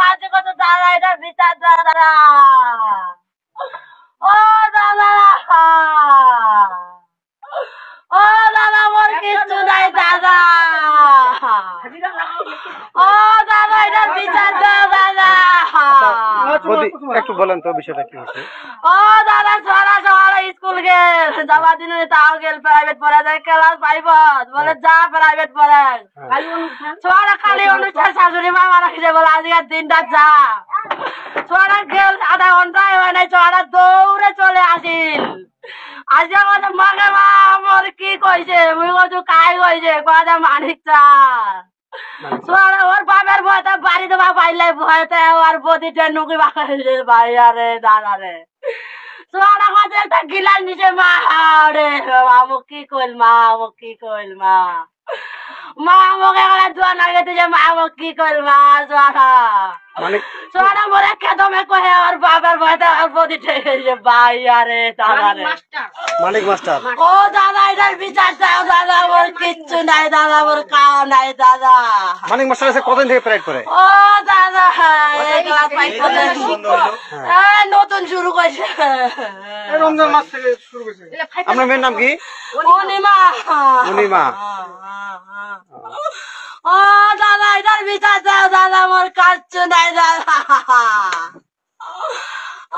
কাছে কত দাদা এটা বিচার দাদা ও দাদা ও দাদা মোর কিচ্ছু নাই দাদা ও দাদা এটা বিচার দাও দাদা একটু বলেন তো বিষয়টা কি হচ্ছে ও দাদা সারা সকালে স্কুল গেল যাওয়া দিনে তাও গেল প্রাইভেট পড়া যায় ক্লাস 5 বলে যা প্রাইভেট পড়া ছোড়া খালি অনুষ্ঠান শাশুড়ি মা মারা খেয়ে বলে আজকের দিনটা যা ছোড়া গেল আধা ঘন্টায় হয় নাই ছোড়া দৌড়ে চলে আসিল আজকে আমাদের মাকে মা আমার কি কইছে মুই কইছো কাই কইছে কয়টা মানিক চা ছোড়া ওর বাবার ভয়টা বাড়িতে বা পাইলে ভয়তে আর বদিটা নুকি বাড়াইছে ভাই আরে দাদা রে ছোড়া কাছে একটা গিলাস নিচে মা রে আমু কি কইল মা আমু কি কইল মা মা আমাকে একটা দোয়া না গেছে যে মা আমু কি কইল মা ছোড়া মানে ছোড়া মরে কেদমে কহে আর বাবার ভয়তে আর বদিটা গেছে ভাই আরে দাদা রে মানিক মাস্টার ও দাদা এটার বিচার দাও দাদা মোর কিচ্ছু নাই দাদা মোর খাওয়া নাই দাদা মানিক মাস্টার এসে কতদিন থেকে প্যারেড করে ও দাদা নতুন শুরু করছে রমজান মাস থেকে শুরু করছে আপনার মেয়ের নাম কি অনিমা অনিমা ও দাদা এটার বিচার দাও দাদা মোর কিচ্ছু নাই দাদা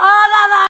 ও দাদা